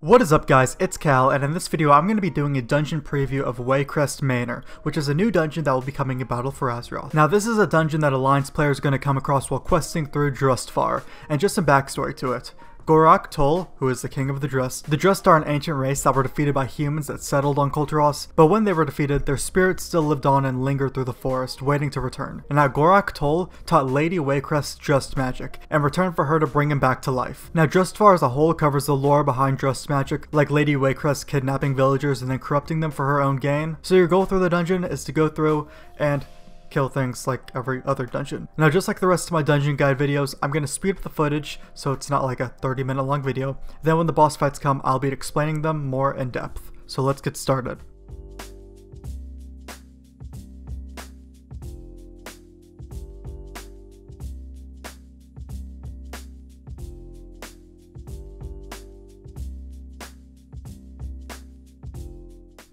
What is up guys, it's Cal, and in this video I'm going to be doing a dungeon preview of Waycrest Manor, which is a new dungeon that will be coming in Battle for Azeroth. Now this is a dungeon that Alliance players are going to come across while questing through Drustvar, and just some backstory to it. Gorak Tol, who is the king of the Drust are an ancient race that were defeated by humans that settled on Kulturos, but when they were defeated, their spirits still lived on and lingered through the forest, waiting to return. And now Gorak Tol taught Lady Waycrest Just magic, and returned for her to bring him back to life. Now Drustvar as a whole covers the lore behind Just magic, like Lady Waycrest kidnapping villagers and then corrupting them for her own gain. So your goal through the dungeon is to go through and kill things like every other dungeon. Now just like the rest of my dungeon guide videos, I'm going to speed up the footage so it's not like a 30-minute long video. Then when the boss fights come, I'll be explaining them more in depth. So let's get started.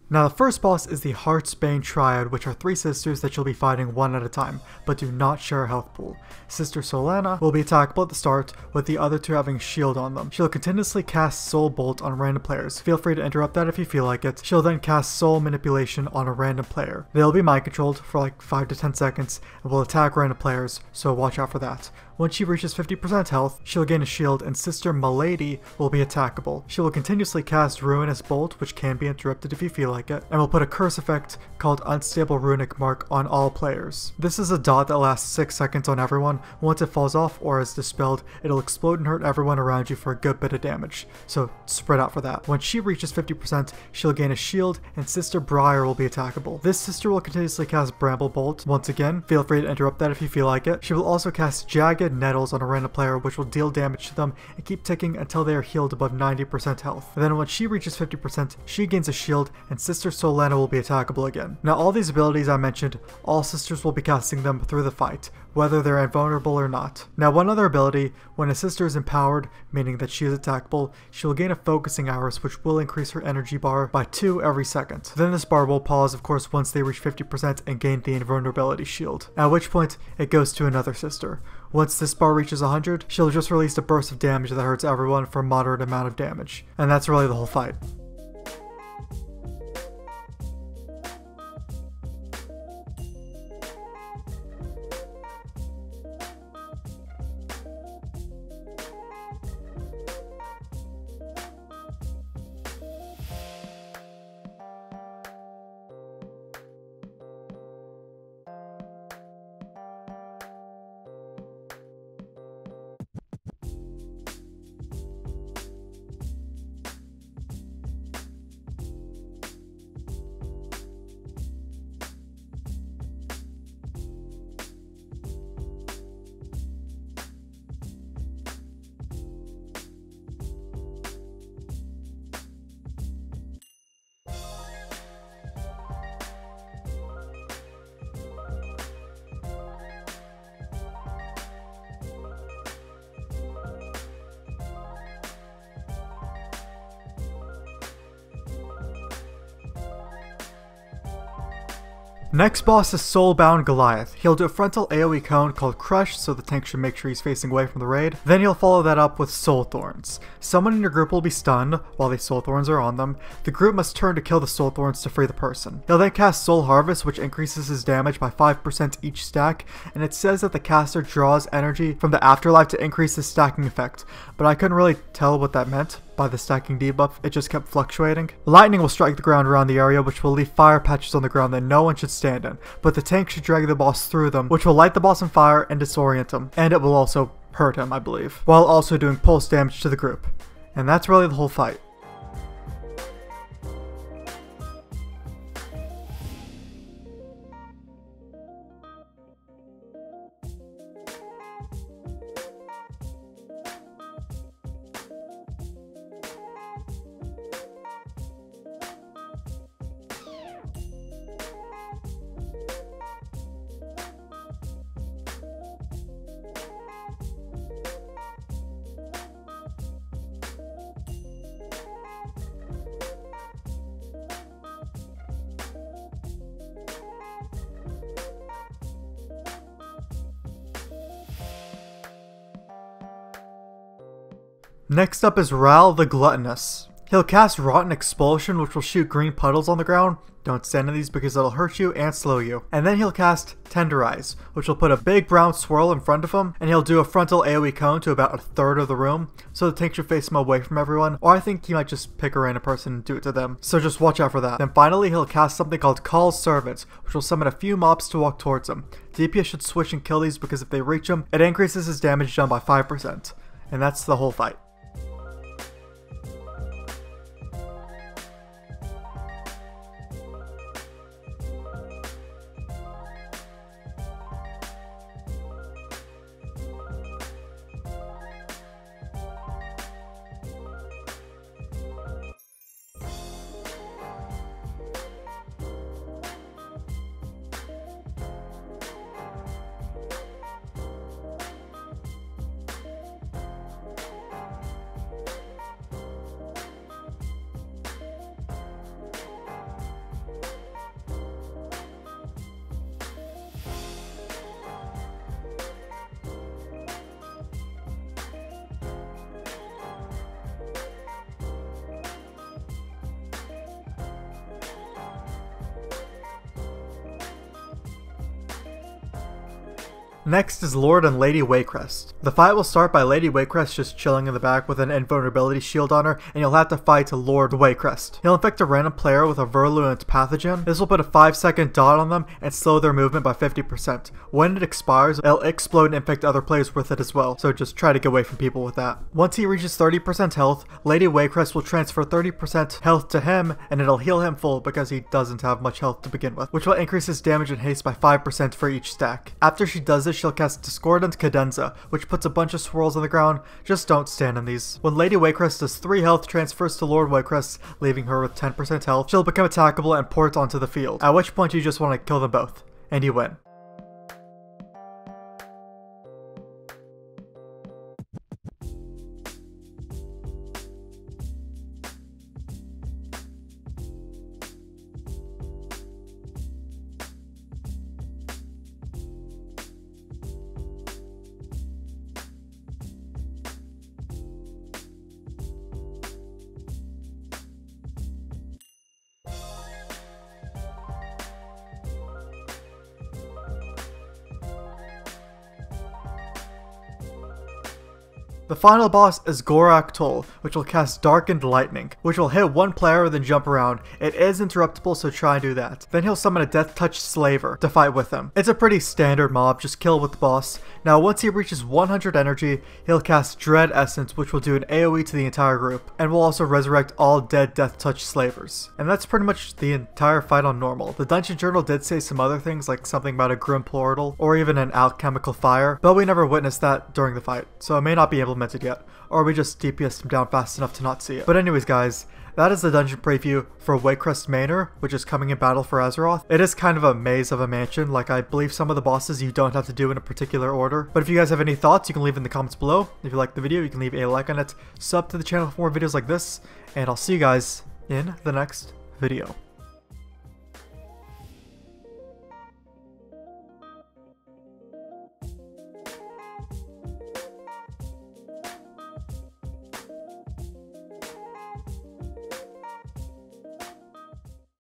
Now the first boss is the Heartsbane Triad, which are three sisters that you'll be fighting one at a time, but do not share a health pool. Sister Solana will be attackable at the start, with the other two having shield on them. She'll continuously cast Soul Bolt on random players. Feel free to interrupt that if you feel like it. She'll then cast Soul Manipulation on a random player. They'll be mind controlled for like 5 to 10 seconds and will attack random players, so watch out for that. Once she reaches 50% health, she'll gain a shield and Sister Milady will be attackable. She will continuously cast Ruinous Bolt, which can be interrupted if you feel like it, and will put a curse effect called Unstable Runic Mark on all players. This is a dot that lasts 6 seconds on everyone. Once it falls off or is dispelled, it'll explode and hurt everyone around you for a good bit of damage, so spread out for that. When she reaches 50%, she'll gain a shield and Sister Briar will be attackable. This sister will continuously cast Bramble Bolt. Once again, feel free to interrupt that if you feel like it. She will also cast Jagged Nettles on a random player, which will deal damage to them and keep ticking until they are healed above 90% health. And then when she reaches 50%, she gains a shield and Sister Solana will be attackable again. Now all these abilities I mentioned, all sisters will be casting them through the fight, whether they're invulnerable or not. Now one other ability, when a sister is empowered, meaning that she is attackable, she will gain a focusing hours, which will increase her energy bar by 2 every second. Then this bar will pause of course once they reach 50% and gain the invulnerability shield, at which point it goes to another sister. Once this bar reaches 100, she'll just release a burst of damage that hurts everyone for a moderate amount of damage. And that's really the whole fight. Next boss is Soulbound Goliath. He'll do a frontal AoE cone called Crush, so the tank should make sure he's facing away from the raid. Then he'll follow that up with Soul Thorns. Someone in your group will be stunned while these Soul Thorns are on them. The group must turn to kill the Soul Thorns to free the person. He'll then cast Soul Harvest, which increases his damage by 5% each stack, and it says that the caster draws energy from the afterlife to increase his stacking effect, but I couldn't really tell what that meant by the stacking debuff. It just kept fluctuating. Lightning will strike the ground around the area, which will leave fire patches on the ground that no one should stand in, but the tank should drag the boss through them, which will light the boss on fire and disorient him, and it will also hurt him, I believe, while also doing pulse damage to the group. And that's really the whole fight. Next up is Ral the Gluttonous. He'll cast Rotten Expulsion, which will shoot green puddles on the ground. Don't stand in these because it'll hurt you and slow you. And then he'll cast Tenderize, which will put a big brown swirl in front of him, and he'll do a frontal AoE cone to about a third of the room, so the tank should face him away from everyone, or I think he might just pick a random person and do it to them, so just watch out for that. Then finally he'll cast something called Call Servants, which will summon a few mobs to walk towards him. DPS should switch and kill these because if they reach him, it increases his damage done by 5%. And that's the whole fight. Next is Lord and Lady Waycrest. The fight will start by Lady Waycrest just chilling in the back with an invulnerability shield on her, and you'll have to fight Lord Waycrest. He'll infect a random player with a virulent pathogen. This will put a 5-second dot on them and slow their movement by 50%. When it expires, it'll explode and infect other players with it as well, so just try to get away from people with that. Once he reaches 30% health, Lady Waycrest will transfer 30% health to him, and it'll heal him full because he doesn't have much health to begin with, which will increase his damage and haste by 5% for each stack. After she does this, she'll cast Discordant Cadenza, which puts a bunch of swirls on the ground. Just don't stand in these. When Lady Waycrest does 3 health transfers to Lord Waycrest, leaving her with 10% health, she'll become attackable and port onto the field, at which point you just want to kill them both, and you win. The final boss is Gorak Tol, which will cast Darkened Lightning, which will hit one player then jump around. It is interruptible, so try and do that. Then he'll summon a Death Touch Slaver to fight with him. It's a pretty standard mob, just kill with the boss. Now once he reaches 100 energy, he'll cast Dread Essence, which will do an AoE to the entire group, and will also resurrect all dead Death Touch Slavers. And that's pretty much the entire fight on normal. The Dungeon Journal did say some other things, like something about a Grim Portal, or even an alchemical fire, but we never witnessed that during the fight, so it may not be implemented yet, or we just DPS'd him down fast enough to not see it. But anyways guys, that is the dungeon preview for Waycrest Manor, which is coming in battle for Azeroth. It is kind of a maze of a mansion, like I believe some of the bosses you don't have to do in a particular order. But if you guys have any thoughts, you can leave in the comments below. If you like the video, you can leave a like on it, sub to the channel for more videos like this, and I'll see you guys in the next video.